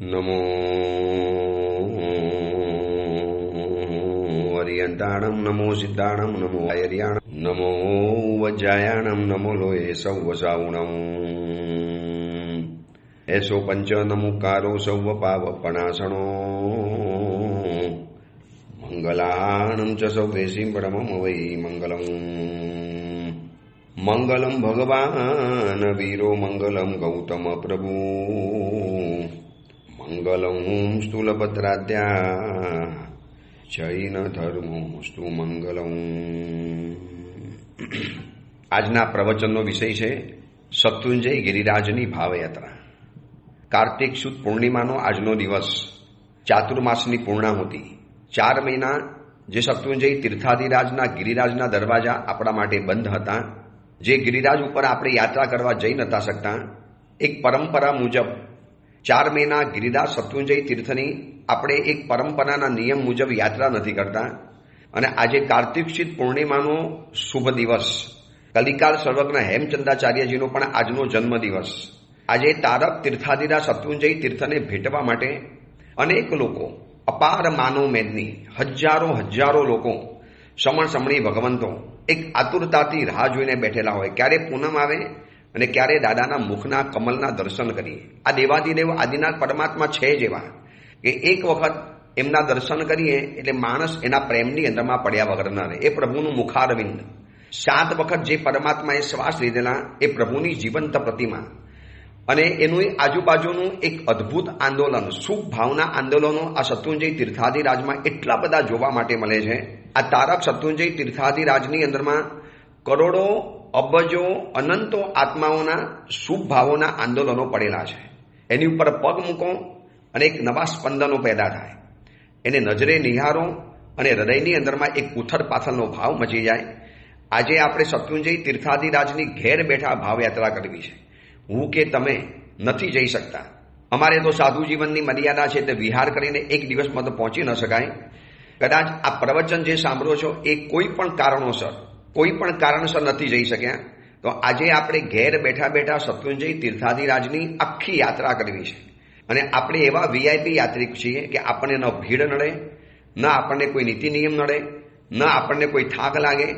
નમો હરિયંતાણમ નમો સિદ્ધાણમ નમો આયર્યાણમ નમો વજ્જાયાણમ નમો લોહે સૌવસાઉણમ એસો પંચ નમુકારો સૌવ પાવપણાસણો મંગલાણમ ચ સૌવેશી પરમમ વૈ મંગલમ મંગલમ ભગવાન વીરો મંગલમ ગૌતમ પ્રભુ મંગલમ સ્થૂલભદ્રાદ્યા જૈન ધર્મોસ્તુ મંગલમ. આજના પ્રવચનનો વિષય છે શત્રુંજય ગિરિરાજની ભાવયાત્રા. કાર્તિક સુદ પૂર્ણિમાનો આજનો દિવસ, ચાતુર્માસની પૂર્ણાહુતિ. 4 મહિના જે શત્રુંજય તીર્થાધિરાજના ગિરિરાજના દરવાજા આપણા માટે બંધ હતા, જે ગિરિરાજ ઉપર આપણે યાત્રા કરવા જઈ નતા શકતા, એક પરંપરા મુજબ 4 મહિના ગિરિરાજ શત્રુંજય તીર્થની આપણે એક પરંપરાના નિયમ મુજબ યાત્રા નથી કરતા. અને આજે કાર્તિક સુદ પૂર્ણિમાનો શુભ દિવસ, કલિકાલ સર્વજ્ઞ હેમચંદ્રાચાર્યજીનો પણ આજનો જન્મદિવસ. આજે તારક તીર્થાધિરાજ શત્રુંજય તીર્થને ભેટવા માટે અનેક લોકો, અપાર માનવ મેદની હજારો લોકો, સમણી ભગવંતો એક આતુરતાથી રાહ જોઈને બેઠેલા હોય, ક્યારે પૂનમ આવે અને ક્યારે દાદાના મુખના કમલના દર્શન કરીએ. આ દેવાધિદેવ આદિનાથ પરમાત્મા છે જ એવા કે એક વખત એમના દર્શન કરીએ એટલે માણસ એના પ્રેમની અંદરમાં પડ્યા વગર ન રહે. એ પ્રભુનું મુખારવિંદ, 7 વખત જે પરમાત્માએ શ્વાસ લીધેલા એ પ્રભુની જીવંત પ્રતિમા, અને એનું આજુબાજુનું એક અદ્ભુત આંદોલન, સુખ ભાવના આંદોલનો આ શત્રુંજય તીર્થાધિરાજમાં એટલા બધા જોવા માટે મળે છે. આ તારક શત્રુંજય તીર્થાધિરાજની અંદરમાં કરોડો અબજો અનંતો આત્માઓના શુભ ભાવોના આંદોલનો પડેલા છે. એની ઉપર પગ મૂકો અને એક નવા સ્પંદનો પેદા થાય. એને નજરે નિહારો અને હૃદયની અંદરમાં એક ઉથલ પાથલનો ભાવ મચી જાય. આજે આપણે શત્રુંજય તીર્થાધિરાજની ઘેર બેઠા ભાવયાત્રા કરવી છે. હું કે તમે નથી જઈ શકતા. અમારે તો સાધુ જીવનની મર્યાદા છે, તે વિહાર કરીને એક દિવસમાં તો પહોંચી ન શકાય. કદાચ આ પ્રવચન જે સાંભળો છો એ કોઈ પણ કારણસર નથી જઈ શક્યા, તો આજે આપણે ઘેર બેઠા શત્રુંજય તીર્થાધિરાજની આખી યાત્રા કરવી છે. અને આપણે એવા વીઆઈપી યાત્રિક છીએ કે આપણને ન ભીડ નડે, ન આપણને કોઈ નીતિ નિયમ નડે, ન આપણને કોઈ થાક લાગે,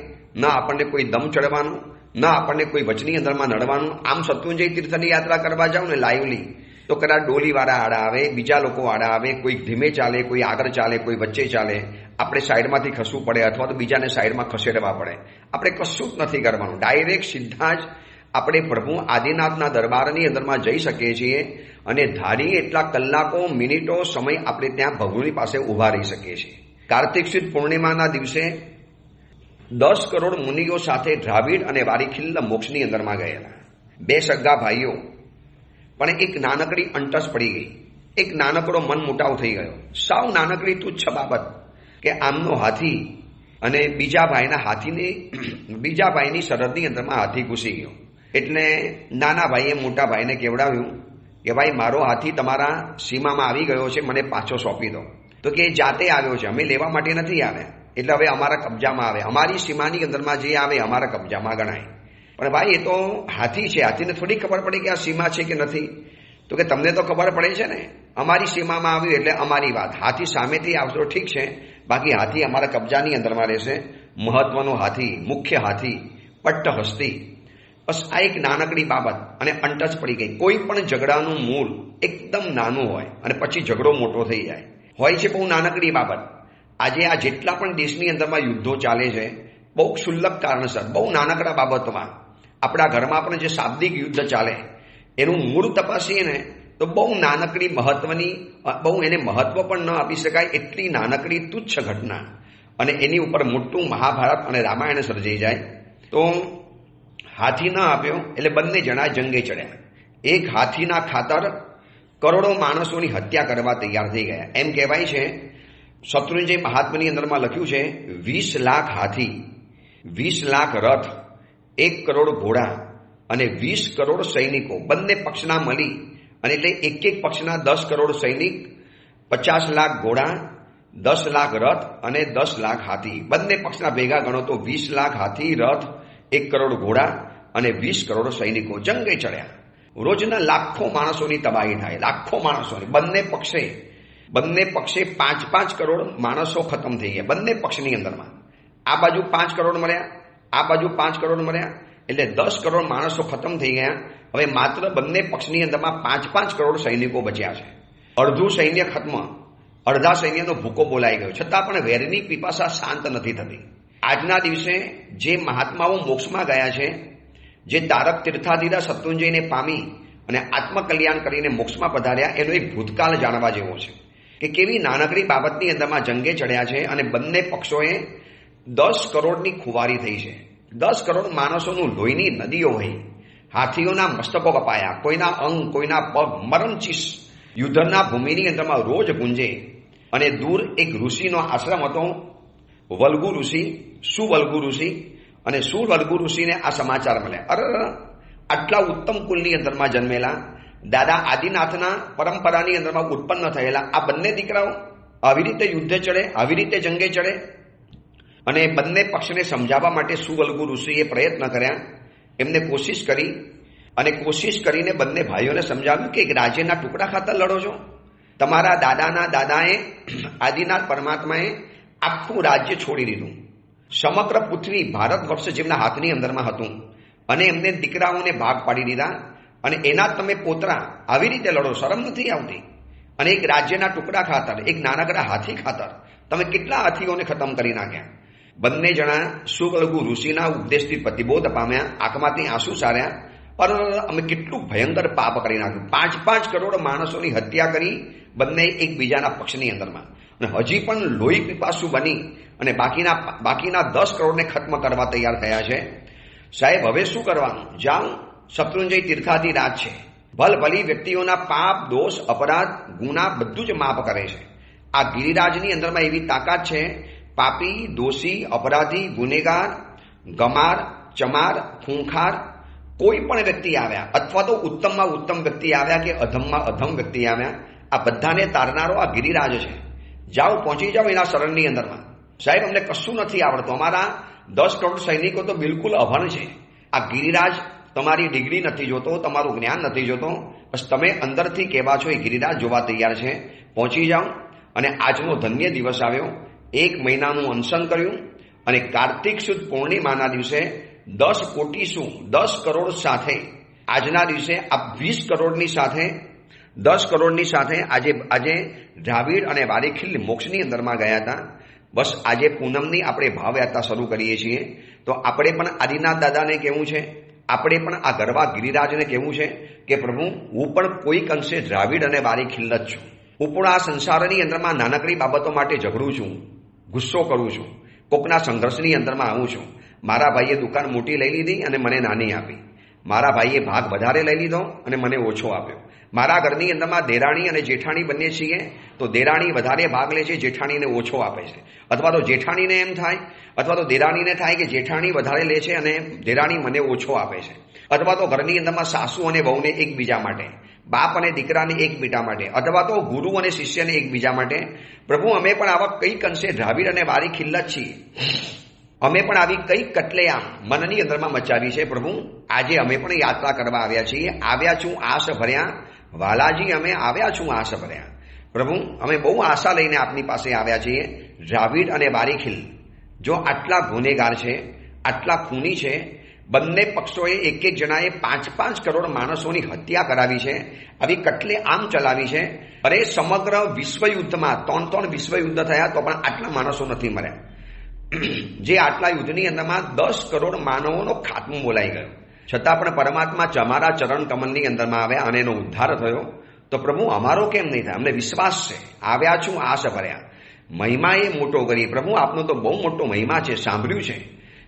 ન આપણને કોઈ દમ ચડવાનું, ન આપણને કોઈ વચની અંદરમાં નડવાનું. આમ શત્રુંજય તીર્થની યાત્રા કરવા જાવ ને લાઈવલી, તો કદાચ ડોલીવાળા આડા આવે, બીજા લોકો આડા આવે, કોઈ ધીમે ચાલે, કોઈ આગળ ચાલે, કોઈ વચ્ચે ચાલે, આપણે સાઈડમાંથી ખસવું પડે અથવા તો બીજાને સાઈડમાં ખસેડવા પડે. આપણે કશું જ નથી કરવાનું, ડાયરેક્ટ સીધા જ આપણે પ્રભુ આદિનાથના દરબારની અંદરમાં જઈ શકીએ છીએ. અને ધારી એટલા કલાકો, મિનિટો સમય આપણે ત્યાં ભગવાનની પાસે ઊભા રહી શકીએ છીએ. કાર્તિક સુદ પૂર્ણિમાના દિવસે 10 કરોડ મુનિઓ સાથે દ્રાવિડ અને વારીખિલ્લ મોક્ષની અંદરમાં ગયેલા. 2 સગા ભાઈઓ, પણ એક નાનકડી અંટસ પડી ગઈ, એક નાનકડો મન મુટાવ થઈ ગયો. સાવ નાનકડી તુચ્છ બાબત કે આમનો હાથી અને બીજા ભાઈની સરહદની અંદરમાં હાથી ઘૂસી ગયો. એટલે નાના ભાઈએ મોટા ભાઈને કેવડાવ્યું કે ભાઈ, મારો હાથી તમારા સીમામાં આવી ગયો છે, મને પાછો સોંપી દો. તો કે જાતે આવ્યો છે, અમે લેવા માટે નથી આવ્યા, એટલે હવે અમારા કબજામાં આવે, અમારી સીમાની અંદરમાં જે આવે અમારા કબજામાં ગણાય. પણ ભાઈ, એ તો હાથી છે, હાથીને થોડી ખબર પડે કે આ સીમા છે કે નથી. તો કે તમને તો ખબર પડે છે ને, અમારી સીમામાં આવ્યું એટલે અમારી વાત. હાથી સામેથી આવતો ઠીક છે, બાકી હાથી અમારા કબજાની અંદરમાં રહેશે. મહત્વનો હાથી, મુખ્ય હાથી, પટ્ટ હસ્તી. બસ આ એક નાનકડી બાબત અને અંટસ પડી ગઈ. કોઈ પણ ઝઘડાનું મૂળ એકદમ નાનું હોય અને પછી ઝઘડો મોટો થઈ જાય, હોય છે બહુ નાનકડી બાબત. આજે આ જેટલા પણ દેશની અંદરમાં યુદ્ધો ચાલે છે, બહુ ક્ષુલ્લક કારણસર, બહુ નાનકડા બાબતમાં. આપણા ઘરમાં પણ જે શાબ્દિક યુદ્ધ ચાલે, એનું મૂળ તપાસીએ ને તો બહુ નાનકડી મહત્વની, બહુ એને મહત્વ પણ ન આપી શકાય એટલી નાનકડી તુચ્છ ઘટના, અને એની ઉપર મોટું મહાભારત અને રામાયણ સર્જાઈ જાય. તો હાથી ન આપ્યો એટલે બંને જણા જંગે ચડ્યા. એક હાથીના ખાતર કરોડો માણસોની હત્યા કરવા તૈયાર થઈ ગયા. એમ કહેવાય છે, શત્રુંજય મહાત્માની અંદરમાં લખ્યું છે, 20 લાખ હાથી, 20 લાખ રથ, 1 કરોડ ઘોડા અને 20 કરોડ સૈનિકો, બંને પક્ષના મળી. અને એટલે એક પક્ષના 10 કરોડ સૈનિક, 50 લાખ ઘોડા, 10 લાખ રથ અને 10 લાખ હાથી. બંને પક્ષના ભેગા ગણો તો 20 લાખ હાથી, રથ, 1 કરોડ ઘોડા અને 20 કરોડ સૈનિકો જંગે ચડ્યા. રોજના લાખો માણસોની તબાહી થાય, લાખો માણસોની. બંને પક્ષે 5-5 કરોડ માણસો ખતમ થઈ ગયા બંને પક્ષની અંદરમાં. આ બાજુ 5 કરોડ મર્યા, આ બાજુ 5 કરોડ મર્યા, એટલે 10 કરોડ માણસો ખતમ થઈ ગયા. હવે માત્ર બંને પક્ષની અંદરમાં 5-5 કરોડ સૈનિકો બચ્યા છે. અડધું સૈન્ય ખત્મ, અડધા સૈન્યનો ભૂકો બોલાઈ ગયો. છતાં પણ વેરની પીપાસા શાંત નથી થતી. આજના દિવસે જે મહાત્માઓ મોક્ષમાં ગયા છે, જે તારક તીર્થાધીરા શત્રુંજયને પામી અને આત્મકલ્યાણ કરીને મોક્ષમાં પધાર્યા, એનો એક ભૂતકાળ જાણવા જેવો છે કે કેવી નાનકડી બાબતની અંદરમાં જંગે ચડ્યા છે અને બંને પક્ષોએ 10 કરોડની ખુવારી થઈ છે. 10 કરોડ માણસોનું લોહીની નદીઓ વહી, હાથીઓના મસ્તકો કપાયા, કોઈના અંગ, કોઈના પગ, મરણચીસ યુદ્ધના ભૂમિની અંદરમાં રોજ ગુંજે. અને દૂર એક ઋષિનો આશ્રમ હતો, વલ્ગુ ઋષિ, સુવલ્ગુ ઋષિ. અને સુવલ્ગુ ઋષિને આ સમાચાર મળ્યા, અરે આટલા ઉત્તમ કુલની અંદરમાં જન્મેલા, દાદા આદિનાથના પરંપરાની અંદરમાં ઉત્પન્ન થયેલા આ બંને દીકરાઓ આવી રીતે યુદ્ધે ચડે, આવી રીતે જંગે ચડે. અને બંને પક્ષને સમજાવવા માટે સુવલ્ગુ ઋષિએ પ્રયત્ન કર્યા. એમને કોશિશ કરી અને કોશિશ કરીને બંને ભાઈઓને સમજાવ્યું કે એક રાજ્યના ટુકડા ખાતર લડો છો. તમારા દાદાના દાદાએ આદિનાથ પરમાત્માએ આખું રાજ્ય છોડી દીધું. સમગ્ર પૃથ્વી ભારત વર્ષ જેમના હાથની અંદરમાં હતું અને એમને દીકરાઓને ભાગ પાડી દીધા. અને એના તમે પોતરા આવી રીતે લડો, શરમ નથી આવતી? અને એક રાજ્યના ટુકડા ખાતર, એક નાનકડા હાથી ખાતર તમે કેટલા હાથીઓને ખતમ કરી નાખ્યા. બંને જણા સુવલ્ગુ ઋષિના ઉપદેશથી પ્રતિબોધ પામ્યા, આંખમાંથી આંસુ સાર્યા. પર અમે કેટલું ભયંકર પાપ કરી નાખ્યું. 5-5 કરોડ માણસોની હત્યા કરી બંને એકબીજાના પક્ષની અંદરમાં, અને હજી પણ લોહી પીપાસુ બની અને બાકીના 10 કરોડને ખત્મ કરવા તૈયાર થયા છે. સાહેબ, હવે શું કરવાનું? જાઓ, શત્રુંજય તીર્થાધીરાજ છે, ભલભલી વ્યક્તિઓના પાપ, દોષ, અપરાધ, ગુના બધું જ માફ કરે છે. આ ગિરિરાજની અંદરમાં એવી તાકાત છે, પાપી, દોષી, અપરાધી, ગુનેગાર, ગમાર, ચમાર, ખૂંખાર કોઈ પણ વ્યક્તિ આવ્યા, અથવા તો ઉત્તમમાં ઉત્તમ વ્યક્તિ આવ્યા કે અધમમાં અધમ વ્યક્તિ આવ્યા, આ બધાને તારનારો આ ગિરિરાજ છે. જાઓ, પહોંચી જાઓ એના શરણની અંદરમાં. સાહેબ, અમને કશું નથી આવડતું, અમારા 10 કરોડ સૈનિકો તો બિલકુલ અભણ છે. આ ગિરિરાજ તમારી ડિગ્રી નથી જોતો, તમારું જ્ઞાન નથી જોતો, બસ તમે અંદરથી કહેવા છો એ ગિરિરાજ જોવા તૈયાર છે. પહોંચી જાઓ. અને આજનો ધન્ય દિવસ આવ્યો. 1 મહિનાનું અનશન કર્યું અને કાર્તિક સુદ પૂર્ણિમાના દિવસે 10 કોટી શું 10 કરોડ સાથે આજના દિવસે આ 20 કરોડની સાથે 10 કરોડની સાથે આજે દ્રાવિડ અને વારીખીલ મોક્ષની અંદરમાં ગયા હતા. બસ આજે પૂનમની આપણે ભાવયાત્રા શરૂ કરીએ છીએ. તો આપણે પણ આદિનાથ દાદાને કહેવું છે, આપણે પણ આ ગરવા ગિરિરાજને કહેવું છે કે પ્રભુ, હું પણ કોઈક અંશે દ્રાવિડ અને વારીખીલ જ છું. હું પણ આ સંસારની અંદરમાં નાનકડી બાબતો માટે ઝઘડું છું, ગુસ્સો કરું છું, કોકના સંઘર્ષની અંદરમાં આવું છું. મારા ભાઈએ દુકાન મોટી લઈ લીધી અને મને નાની આપી. મારા ભાઈએ ભાગ વધારે લઈ લીધો અને મને ઓછો આપ્યો. મારા ઘરની અંદરમાં દેરાણી અને જેઠાણી બંને છીએ, તો દેરાણી વધારે ભાગ લે છે, જેઠાણીને ઓછો આપે છે. અથવા તો જેઠાણીને એમ થાય, અથવા તો દેરાણીને થાય કે જેઠાણી વધારે લે છે અને દેરાણી મને ઓછો આપે છે. અથવા તો ઘરની અંદરમાં સાસુ અને વહુને એકબીજા માટે, બાપ અને દીકરાને એકબીજા માટે, અથવા તો ગુરુ અને શિષ્યને એકબીજા માટે. પ્રભુ, અમે પણ આવા કંઈક અંશે દ્રાવિડ અને વારીખીલ જ છીએ. અમે પણ આવી કઈ કટલેઆમ મનની અંદરમાં મચાવી છે. પ્રભુ, આજે અમે પણ યાત્રા કરવા આવ્યા છીએ. આવ્યા છું આશ ભર્યા, વાલાજી, અમે આવ્યા છું આશ ભર્યા. પ્રભુ, અમે બહુ આશા લઈને આપની પાસે આવ્યા છીએ. દ્રાવિડ અને વારીખીલ જો આટલા ગુનેગાર છે, આટલા ખૂની છે, બંને પક્ષોએ એક જણાએ 5-5 કરોડ માણસોની હત્યા કરાવી છે, આવી કટલેઆમ ચલાવી છે. અરે, સમગ્ર વિશ્વયુદ્ધમાં 3 વિશ્વયુદ્ધ થયા તો પણ આટલા માણસો નથી મર્યા. જે આટલા યુદ્ધની અંદરમાં 10 કરોડ માનવોનો ખાત્મો બોલાઈ ગયો. છતાં પણ પરમાત્મા અમારા ચરણ કમલની અંદરમાં આવ્યા અને એનો ઉદ્ધાર થયો. તો પ્રભુ, અમારો કેમ નહીં થાય? અમને વિશ્વાસ છે. આવ્યા છું આશ ભર્યા. મહિમા એ મોટો કરી. પ્રભુ, આપનો તો બહુ મોટો મહિમા છે. સાંભળ્યું છે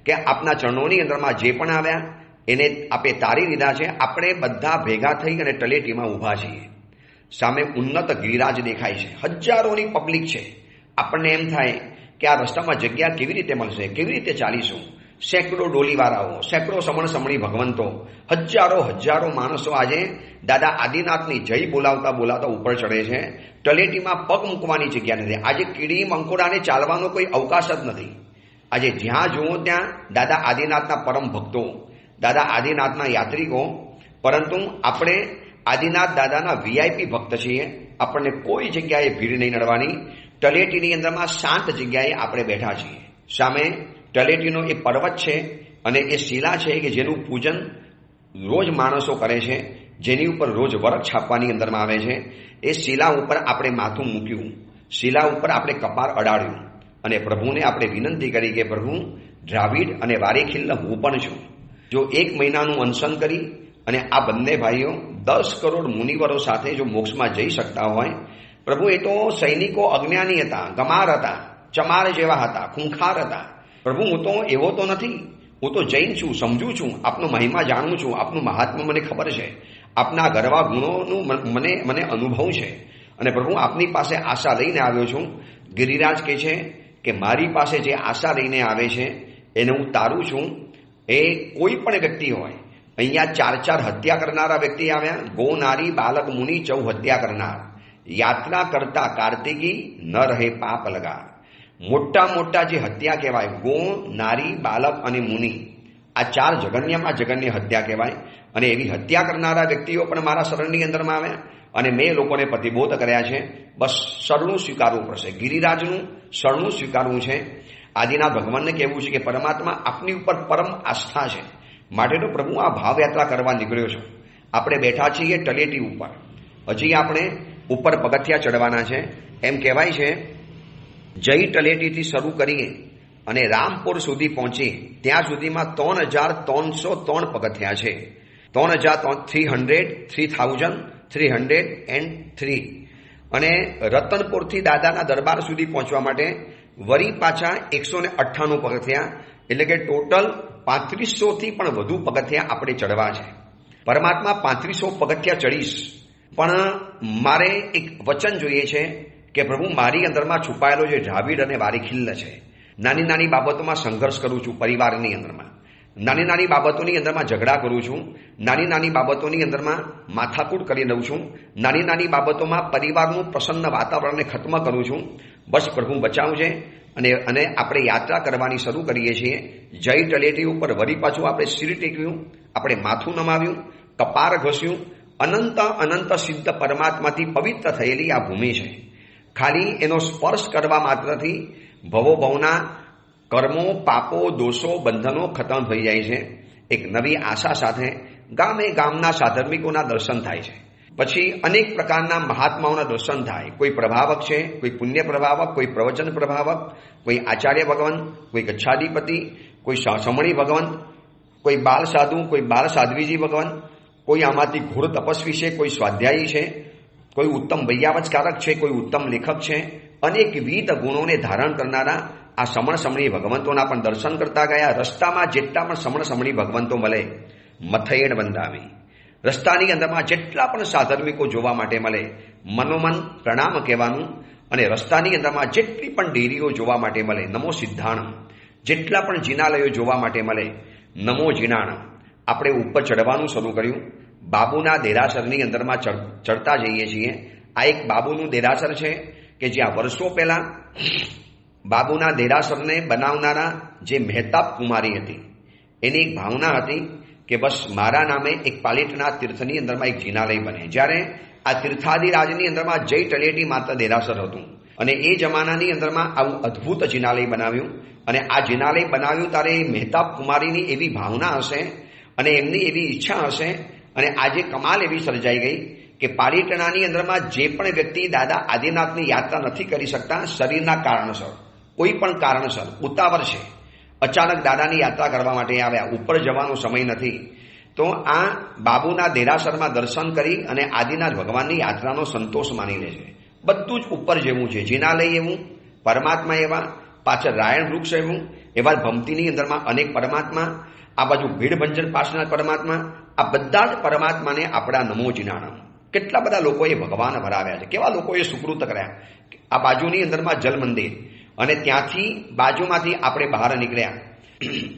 કે આપના ચરણોની અંદરમાં જે પણ આવ્યા એને આપે તારી લીધા છે. આપણે બધા ભેગા થઈ અને તલેટીમાં ઊભા છીએ. સામે ઉન્નત ગિરિરાજ દેખાય છે, હજારોની પબ્લિક છે. આપણને એમ થાય કે આ રસ્તામાં જગ્યા કેવી રીતે મળશે, કેવી રીતે ચાલીશું? સેંકડો ડોલીવાળાઓ, સેંકડો સમણ સમણી ભગવંતો, હજારો માણસો આજે દાદા આદિનાથની જય બોલાવતા બોલાવતા ઉપર ચડે છે. તલેટીમાં પગ મૂકવાની જગ્યા નથી. આજે કીડી મંકોડાને ચાલવાનો કોઈ અવકાશ જ નથી. આજે જ્યાં જુઓ ત્યાં દાદા આદિનાથના પરમ ભક્તો, દાદા આદિનાથના યાત્રિકો પરંતુ આપણે આદિનાથ દાદાના વીઆઈપી ભક્ત છીએ. આપણને કોઈ જગ્યાએ ભીડ નહીં નડવાની. તળેટીની અંદરમાં શાંત જગ્યાએ આપણે બેઠા છીએ. સામે તળેટીનો એ પર્વત છે અને એ શિલા છે કે જેનું પૂજન રોજ માણસો કરે છે, જેની ઉપર રોજ વરખ છાપવાની અંદરમાં આવે છે. એ શિલા ઉપર આપણે માથું મૂક્યું, શિલા ઉપર આપણે કપાળ અડાડ્યું અને પ્રભુને આપણે વિનંતી કરી કે પ્રભુ, દ્રાવિડ અને વારેખિલ્લ હું પણ છું. જો 1 મહિનાનું અનશન કરી અને આ બંને ભાઈઓ 10 કરોડ મુનિવરો સાથે જો મોક્ષમાં જઈ શકતા હોય, પ્રભુ એ તો સૈનિકો અજ્ઞાની હતા, ગમાર હતા, ચમાર જેવા હતા, ખૂંખાર હતા. પ્રભુ હું તો એવો તો નથી, હું તો જૈન છું, સમજુ છું, આપનો મહિમા જાણું છું, આપનું મહાત્મા મને ખબર છે, આપના ગરવા ગુણોનું મને અનુભવ છે. અને પ્રભુ આપની પાસે આશા લઈને આવ્યો છું. ગિરિરાજ કહે છે કે મારી પાસે જે આશા લઈને આવે છે એને હું તારું છું. એ કોઈ પણ વ્યક્તિ હોય, અહીંયા 4 હત્યા કરનારા વ્યક્તિ આવ્યા, ગો નારી બાલક મુનિ 14 હત્યા કરનાર, યાત્રા કરતા કાર્તિકી ન રહે પાપ લગા. મોટા મોટા જે હત્યા કહેવાય, ગો નારી બાલક અને મુનિ, આ 4 જગન્યમાં જગન્ય હત્યા કહેવાય. અને એવી હત્યા કરનારા વ્યક્તિઓ પણ મારા શરણની અંદરમાં આવ્યા અને મેં લોકોને પ્રતિબોધ કર્યા છે. બસ શરણું સ્વીકારવું પડશે, ગિરિરાજનું શરણું સ્વીકારવું છે. આદિના ભગવાનને કહેવું છે કે પરમાત્મા આપની ઉપર પરમ આસ્થા છે, માટે તો પ્રભુ આ ભાવયાત્રા કરવા નીકળ્યો છું. આપણે બેઠા છીએ તળેટી ઉપર, હજી આપણે ઉપર પગથિયા ચડવાના છે. એમ કહેવાય છે જય તળેટીથી શરૂ કરીએ અને રામપુર સુધી પહોંચીએ ત્યાં સુધીમાં 3303 પગથિયા છે. 3303 અને રતનપુરથી દાદાના દરબાર સુધી પહોંચવા માટે વળી પાછા 198 પગથિયા, એટલે કે ટોટલ 3500થી પણ વધુ પગથિયા આપણે ચડવા છે. પરમાત્મા 3500 પગથિયા ચડીશ, પણ મારે એક વચન જોઈએ છે કે પ્રભુ મારી અંદરમાં છુપાયેલો જે દ્રાવિડ અને વારેખિલ્લ છે, નાની નાની બાબતોમાં સંઘર્ષ કરું છું, પરિવારની અંદરમાં નાની નાની બાબતોની અંદરમાં ઝઘડા કરું છું, નાની નાની બાબતોની અંદરમાં માથાકૂટ કરી દઉં છું, નાની નાની બાબતોમાં પરિવારનું પ્રસન્ન વાતાવરણને ખત્મ કરું છું. બસ પ્રભુ બચાવજે. અને આપણે યાત્રા કરવાની શરૂ કરીએ છીએ. જય તળેટી ઉપર વળી પાછું આપણે શિર ટેક્યું, આપણે માથું નમાવ્યું, કપાર ઘસ્યું. અનંત અનંત સિદ્ધ પરમાત્માથી પવિત્ર થયેલી આ ભૂમિ છે. ખાલી એનો સ્પર્શ કરવા માત્રથી ભવોભવના કર્મો, પાપો, દોષો, બંધનો ખતમ થઈ જાય છે. એક નવી આશા સાથે ગામે ગામના સાધર્મિકોના દર્શન થાય છે. પછી અનેક પ્રકારના મહાત્માઓના દર્શન થાય. કોઈ પ્રભાવક છે, કોઈ પુણ્ય પ્રભાવક, કોઈ પ્રવચન પ્રભાવક, કોઈ આચાર્ય ભગવાન, કોઈ ગચ્છાધિપતિ, કોઈ સમણી ભગવાન, કોઈ બાલ સાધુ, કોઈ બાલ સાધ્વીજી ભગવાન, કોઈ આમાંથી ઘોર તપસ્વી છે, કોઈ સ્વાધ્યાયી છે, કોઈ ઉત્તમ વૈયાવચકારક છે, કોઈ ઉત્તમ લેખક છે. અનેકવિધ ગુણોને ધારણ કરનારા આ સમણ સમણી ભગવંતોના પણ દર્શન કરતા ગયા. રસ્તામાં જેટલા પણ સમણ સમણી ભગવંતો મળે, મથયેણ બંધાવી. રસ્તાની અંદરમાં જેટલા પણ સાધર્મિકો જોવા માટે મળે, મનોમન પ્રણામ કહેવાનું. અને રસ્તાની અંદરમાં જેટલી પણ ડેરીઓ જોવા માટે મળે, નમો સિદ્ધાણમ. જેટલા પણ જિનાલયો જોવા માટે મળે, નમો જીનાણમ. આપણે ઉપર ચડવાનું શરૂ કર્યું. બાબુના દેરાસરની અંદરમાં ચડતા જઈએ છીએ. આ એક બાબુનું દેરાસર છે કે જ્યાં વર્ષો પહેલા બાબુના દેરાસરને બનાવનારા જે મહેતાબ કુમારી હતી, એની એક ભાવના હતી કે બસ મારા નામે એક પાલિટના તીર્થની અંદરમાં એક જિનાલય બને. જ્યારે આ તીર્થાદિરાજની અંદરમાં જય તળેટી માત્ર દેરાસર હતું અને એ જમાનાની અંદરમાં આવું અદ્ભુત જિનાલય બનાવ્યું. અને આ જિનાલય બનાવ્યું ત્યારે મહેતાબ કુમારીની એવી ભાવના હશે અને એમની એવી ઈચ્છા હશે અને આજે કમાલ એવી સર્જાઈ ગઈ કે પાલિટણાની અંદરમાં જે પણ વ્યક્તિ દાદા આદિનાથની યાત્રા નથી કરી શકતા, શરીરના કારણસર, કોઈ પણ કારણસર, ઉતાવળ છે, અચાનક દાદાની યાત્રા કરવા માટે આવ્યા, ઉપર જવાનો સમય નથી, તો આ બાબુના દેરાસરમાં દર્શન કરી અને આદિનાથ ભગવાનની યાત્રાનો સંતોષ માની લે છે. બધું જ ઉપર જેવું છે. જિનાલય એવું, પરમાત્મા એવા, પાછળ રાયણ વૃક્ષ એવું, એવા ભમતીની અંદરમાં અનેક પરમાત્મા, આ બાજુ ભીડભંજન પાસના પરમાત્મા, આ બધા જ પરમાત્માને આપણા નમો જીનાણમ. કેટલા બધા લોકોએ ભગવાન ભરાવ્યા છે, કેવા લોકોએ સુકૃત કર્યા. આ બાજુની અંદરમાં જલ મંદિર અને ત્યાંથી બાજુમાંથી આપણે બહાર નીકળ્યા.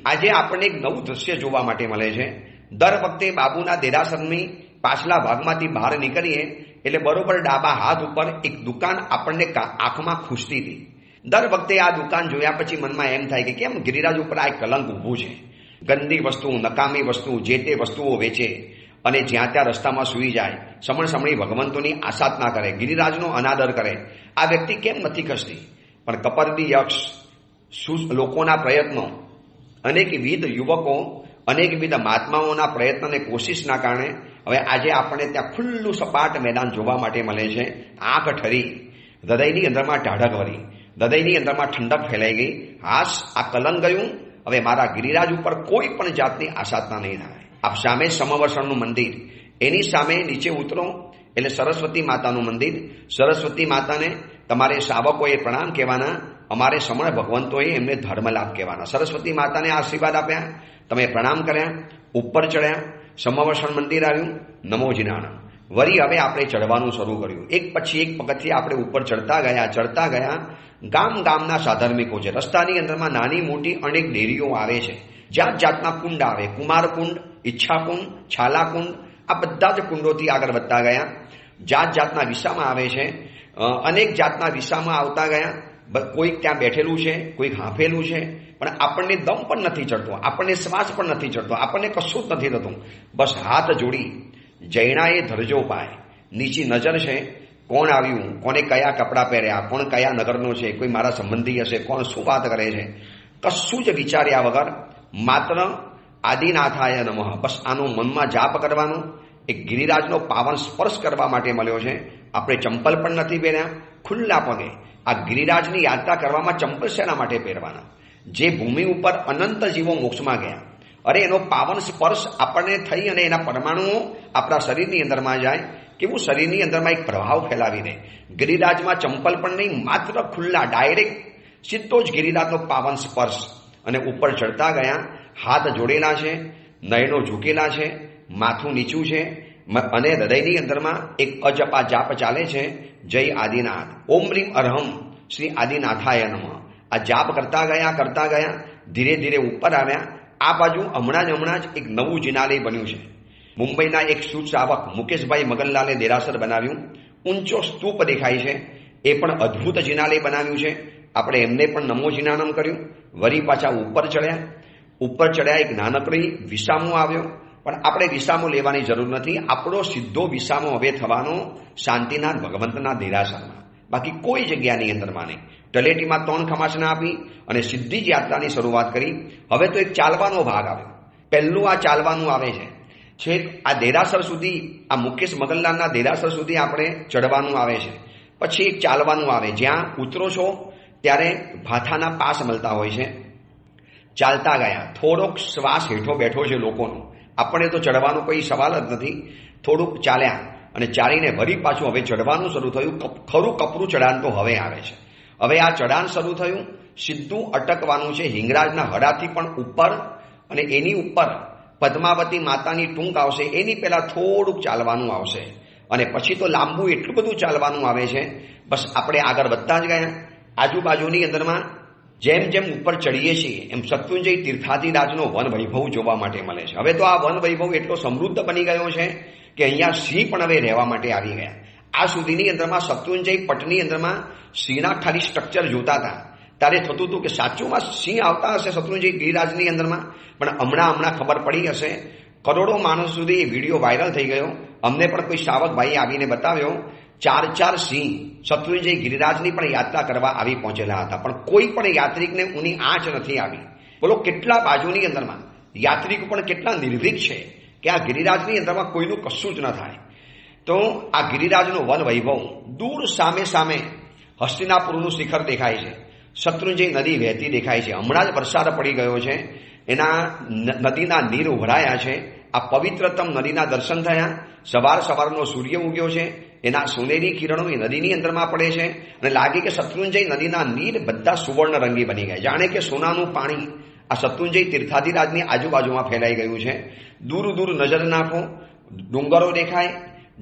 આજે આપણને એક નવું દ્રશ્ય જોવા માટે મળે છે. દર વખતે બાબુના દેરાસરની પાછલા ભાગમાંથી બહાર નીકળીએ એટલે બરોબર ડાબા હાથ ઉપર એક દુકાન આપણને આંખમાં ખૂંચતી હતી. દર વખતે આ દુકાન જોયા પછી મનમાં એમ થાય કે કેમ ગિરિરાજ ઉપર આ એક કલંક ઊભું છે. ગંદી વસ્તુ, નકામી વસ્તુ, જે તે વસ્તુઓ વેચે અને જ્યાં ત્યાં રસ્તામાં સૂઈ જાય, સમણી ભગવંતોની આશાત ના કરે, ગિરિરાજનો અનાદર કરે, આ વ્યક્તિ કેમ નથી ખસતી? પણ કપરદી યક્ષ લોકોના પ્રયત્નો, અનેકવિધ યુવકો, અનેકવિધ મહાત્માઓના પ્રયત્ન અને કોશિશના કારણે હવે આજે આપણને ત્યાં ખુલ્લું સપાટ મેદાન જોવા માટે મળે છે. આંખ ઠરી, હૃદયની અંદરમાં ઢાઢક વળી, હૃદયની અંદરમાં ઠંડક ફેલાઈ ગઈ. હાશ, આ કલંક ગયું. હવે મારા ગિરિરાજ ઉપર કોઈ પણ જાતની આશાતના નહીં થાય. આપ સામે સમવર્ષણનું મંદિર, એની સામે નીચે ઉતરો એટલે સરસ્વતી માતાનું મંદિર. સરસ્વતી માતાને તમારે શાવકોએ પ્રણામ કહેવાના, અમારે સમણ ભગવંતોએ એમને ધર્મલાભ કહેવાના. સરસ્વતી માતાને આશીર્વાદ આપ્યા, તમે પ્રણામ કર્યા, ઉપર ચડ્યા, સમવર્ષણ મંદિર આવ્યું, નમો જીનાણા. વળી હવે આપણે ચડવાનું શરૂ કર્યું. એક પછી એક પગથિયાં આપણે ઉપર ચડતા ગયા. ગામના સાધર્મિકો છે. રસ્તાની અંદરમાં નાની મોટી અનેક ડેરીઓ આવે છે. જાત જાતના કુંડ આવે, કુમારકુંડ, ઈચ્છાકુંડ, છાલાકુંડ, આ બધા જ કુંડોથી આગળ વધતા ગયા. જાત જાતના વિસામાં આવે છે. અનેક જાતના વિસામાં આવતા ગયા. કોઈક ત્યાં બેઠેલું છે, કોઈક હાંફેલું છે, પણ આપણને દમ પણ નથી ચડતો, આપણને શ્વાસ પણ નથી ચડતો, આપણને કશું જ નથી થતું. બસ હાથ જોડી જૈણાએ ધરજો પાય, નીચી નજર છે, કોણ આવ્યું, કોને કયા કપડાં પહેર્યા, કોણ કયા નગરનો છે, કોઈ મારા સંબંધી હશે, કોણ શું વાત કરે છે, કશું જ વિચાર્યા વગર માત્ર આદિનાથાય નમઃ, બસ આનો મનમાં જાપ કરવાનો. એક ગિરિરાજનો પાવન સ્પર્શ કરવા માટે મળ્યો છે. આપણે ચંપલ પણ નથી પહેર્યા, ખુલ્લા પગે આ ગિરિરાજની યાત્રા કરવામાં ચંપલ શેના માટે પહેરવાના? જે ભૂમિ ઉપર અનંત જીવો મોક્ષમાં ગયા, અરે એનો પાવન સ્પર્શ આપણને થઈ અને એના પરમાણુઓ આપણા શરીરની અંદરમાં જાય, કેવું શરીરની અંદરમાં એક પ્રભાવ ફેલાવી દે. ગિરિરાજમાં ચંપલ પણ નહીં, માત્ર ખુલ્લા, ડાયરેક્ટ સીધો જ ગિરિરાજનો પાવન સ્પર્શ. અને ઉપર ચડતા ગયા. હાથ જોડેલા છે, નયનો ઝૂકેલા છે, માથું નીચું છે, અને હૃદયની અંદરમાં એક અજપા જાપ ચાલે છે, જય આદિનાથ, ઓમ રીમ અરહમ શ્રી આદિનાથાય નમઃ. આ જાપ કરતા ગયા, ધીરે ધીરે ઉપર આવ્યા. આ બાજુ હમણાં જ એક નવું જિનાલય બન્યું છે. મુંબઈના એક સુશાવક મુકેશભાઈ મગનલાલે દેરાસર બનાવ્યું. ઊંચો સ્તૂપ દેખાય છે, એ પણ અદ્ભુત જિનાલય બનાવ્યું છે. આપણે એમને પણ નમો જિનાનમ કર્યું. વળી પાછા ઉપર ચડ્યા એક નાનકડી વિસામો આવ્યો. પણ આપણે વિસામો લેવાની જરૂર નથી. આપણો સીધો વિસામો હવે થવાનો શાંતિનાથ ભગવંતના દેરાસરમાં, બાકી કોઈ જગ્યાની અંદરમાં નહીં. તલેટીમાં 3 ખમાસના આપી અને સીધી જ યાત્રાની શરૂઆત કરી. હવે તો એક ચાલવાનો ભાગ આવ્યો. પહેલું આ ચાલવાનું આવે છે, છેક આ દેરાસર સુધી, આ મુકેશ મગનલાલના દેરાસર સુધી આપણે ચડવાનું આવે છે. પછી એક ચાલવાનું આવે, જ્યાં ઉતરો છો ત્યારે ભાથાના પાસ મળતા હોય છે. ચાલતા ગયા, થોડોક શ્વાસ હેઠો બેઠો છે લોકોનો, આપણે તો ચડવાનો કોઈ સવાલ જ નથી. થોડુંક ચાલ્યા અને ચાલીને વળી પાછું હવે ચડવાનું શરૂ થયું. ખરું કપરું ચઢાણ તો હવે આવે છે. હવે આ ચઢાણ શરૂ થયું, સીધું અટકવાનું છે હિંગરાજના હડાથી પણ ઉપર, અને એની ઉપર પદ્માવતી માતાની ટૂંક આવશે. એની પહેલા થોડુંક ચાલવાનું આવશે અને પછી તો લાંબુ એટલું બધું ચાલવાનું આવે છે. બસ આપણે આગળ વધતા જ ગયા. આજુબાજુની અંદરમાં જેમ જેમ ઉપર ચડીએ છીએ એમ શત્રુંજય તીર્થાધિરાજનો વન વૈભવ જોવા માટે મળે છે. હવે તો આ વન વૈભવ એટલો સમૃદ્ધ બની ગયો છે કે અહીંયા સિંહ પણ હવે રહેવા માટે આવી ગયા. આ સુધીની અંદરમાં શત્રુંજય પટની અંદરમાં સિંહના ખાલી સ્ટ્રક્ચર જોતા હતા ત્યારે થતું હતું કે સાચુંમાં સિંહ આવતા હશે શત્રુંજય ગિરિરાજની અંદરમાં. પણ હમણાં ખબર પડી હશે. કરોડો માણસ સુધી એ વિડીયો વાયરલ થઈ ગયો. અમને પણ કોઈ શાવક ભાઈ આવીને બતાવ્યો. 4 સિંહ શત્રુંજય ગિરિરાજની પણ યાત્રા કરવા આવી પહોંચેલા હતા, પણ કોઈ પણ યાત્રિકને ઊની આંચ નથી આવી. બોલો કેટલા બાજુની અંદરમાં યાત્રિકો પણ કેટલા નિર્ભીક છે કે આ ગિરિરાજની અંદરમાં કોઈનું કશું જ ન થાય. તો આ ગિરિરાજનો વન વૈભવ દૂર સામે હસ્તિનાપુરનું શિખર દેખાય છે. શત્રુંજય નદી વહેતી દેખાય છે. હમણાં જ વરસાદ પડી ગયો છે, એના નદીના નીર ઉભરાયા છે. આ પવિત્રતમ નદીના દર્શન થયા. સવારનો સૂર્ય ઉગ્યો છે, એના સોનેરી કિરણો એ નદીની અંદરમાં પડે છે અને લાગે કે શત્રુંજય નદીના નીર બધા સુવર્ણ રંગી બની ગયા, જાણે કે સોનાનું પાણી આ શત્રુંજય તીર્થાધિરાજની આજુબાજુમાં ફેલાઈ ગયું છે. દૂર નજર નાખો, ડુંગરો દેખાય,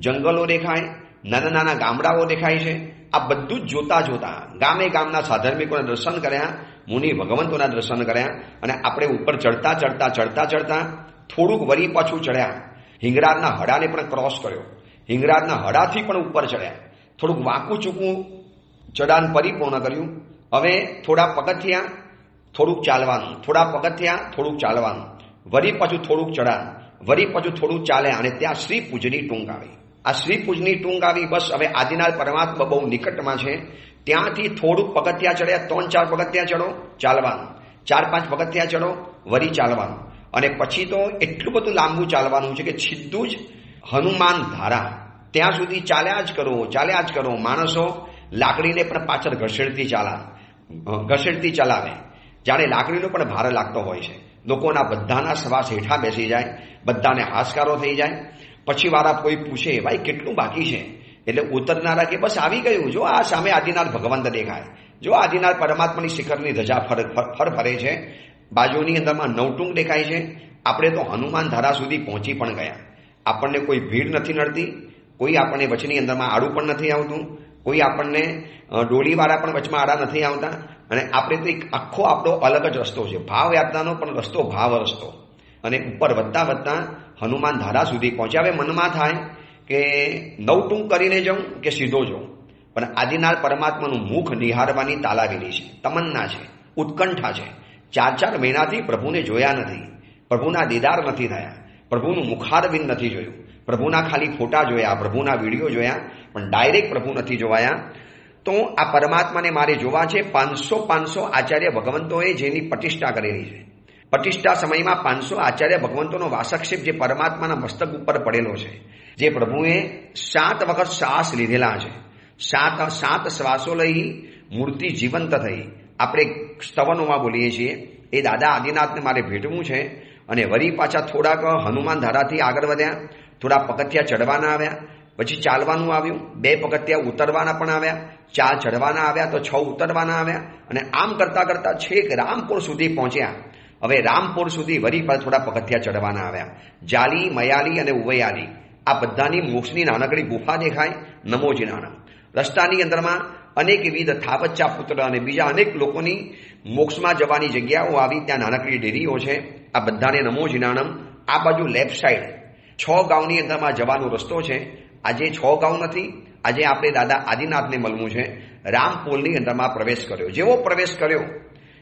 જંગલો દેખાય, નાના ગામડાઓ દેખાય છે. આ બધું જ જોતા ગામના સાધર્મિકોના દર્શન કર્યા, મુનિ ભગવંતોના દર્શન કર્યા અને આપણે ઉપર ચડતા થોડુંક વળી પાછું ચડ્યા. હિંગરાજના હડાને પણ ક્રોસ કર્યો. હિંગરાજના હડાથી પણ ઉપર ચડ્યા. થોડુંક વાંકું ચૂકું ચડાણ પરિપૂર્ણ કર્યું. હવે થોડા પગથિયા, થોડુંક ચાલવાનું, થોડા પગથિયા, થોડુંક ચાલવાનું, વળી પાછું થોડુંક ચડાણ. વળી પાછું થોડું ચાલ્યા અને ત્યાં શ્રી પૂજની ટૂંક આવી. આ શ્રી પૂજની ટૂંક આવી. બસ હવે આદિનાથ પરમાત્મા બહુ નિકટમાં છે. ત્યાંથી થોડુંક પગથિયા ચડ્યા, 3-4 પગથિયા ચડો, ચાલવાનું, 4-5 પગથિયા ચડો, વળી ચાલવાનું, અને પછી તો એટલું બધું લાંબુ ચાલવાનું છે કે સીધું જ હનુમાન ધારા ત્યાં સુધી ચાલ્યા જ કરો. માણસો લાકડીને પણ પાછળ ઘસેડતી ચલાવે, જાણે લાકડીનો પણ ભાર લાગતો હોય છે. લોકોના બધાના શ્વાસ હેઠા બેસી જાય, બધાને હાશકારો થઈ જાય. પછી વાળા કોઈ પૂછે, ભાઈ કેટલું બાકી છે? એટલે ઉતરનારા કે બસ આવી ગયું, જો આ સામે આદિનાથ ભગવંત દેખાય, જો આદિનાથ પરમાત્માની શિખરની ધજા ફરે છે, બાજુની અંદરમાં નવટુંગ દેખાય છે. આપણે તો હનુમાન ધારા સુધી પહોંચી પણ ગયા. આપણને કોઈ ભીડ નથી નડતી, કોઈ આપણને વચની અંદરમાં આડું પણ નથી આવતું, કોઈ આપણને ડોલીવાળા પણ વચમાં આડા નથી આવતા. અને આપણે તો એક આખો આપણો અલગ જ રસ્તો છે, ભાવ યાત્રાનો પણ રસ્તો, ભાવ રસ્તો. અને ઉપર વધતા હનુમાન ધારા સુધી પહોંચ્યા. હવે મનમાં થાય કે નવટુંગ કરીને જાઉં કે સીધો જાઉં, પણ આદિનાથ પરમાત્માનું મુખ નિહાળવાની તાલાવેલી છે, તમન્ના છે, ઉત્કંઠા છે. 4 મહિનાથી પ્રભુને જોયા નથી, પ્રભુના દીદાર નથી થયા, પ્રભુનું મુખારવિંદ નથી જોયું, પ્રભુના ખાલી ફોટા જોયા, પ્રભુના વિડીયો જોયા, પણ ડાયરેક્ટ પ્રભુ નથી જોવાયા. તો આ પરમાત્માને મારે જોવા છે. 500 આચાર્ય ભગવંતોએ જેની પ્રતિષ્ઠા કરેલી છે. પ્રતિષ્ઠા સમયમાં 500 આચાર્ય ભગવંતોનો વાસક્ષેપ જે પરમાત્માના મસ્તક ઉપર પડેલો છે, જે પ્રભુએ 7 વખત શ્વાસ લીધેલા છે, 7 શ્વાસો લઈ મૂર્તિ જીવંત થઈ. આપણે સ્તવનોમાં બોલીએ છીએ એ દાદા આદિનાથને મારે ભેટવું છે. અને વળી પાછા થોડાક હનુમાન ધારાથી આગળ વધ્યા, થોડા પગથિયા ચડવાના આવ્યા, પછી ચાલવાનું આવ્યું, 2 પગથિયા ઉતરવાના પણ આવ્યા, 4 ચડવાના આવ્યા તો 6 ઉતરવાના આવ્યા, અને આમ કરતા છેક રામપુર સુધી પહોંચ્યા. હવે રામપુર સુધી વળી પર થોડા પગથિયા ચડવાના આવ્યા. જાલી, મયાલી અને ઉવયાલી આ બધાની મોક્ષની નાનકડી ગુફા દેખાય. નમોજીનાણમ. રસ્તાની અંદરમાં અનેકવિધ થાપચ્ચા પુત્ર અને બીજા અનેક લોકોની મોક્ષમાં જવાની જગ્યાઓ આવી. ત્યાં નાનકડી ડેરીઓ છે. આ બધાને નમોજીનાણમ. આ બાજુ લેફ્ટ સાઈડ 6 ગામની અંદરમાં જવાનો રસ્તો છે. આજે 6 ગામ નથી, આજે આપણે દાદા આદિનાથને મળવું છે. રામપોલની અંદરમાં પ્રવેશ કર્યો. જેવો પ્રવેશ કર્યો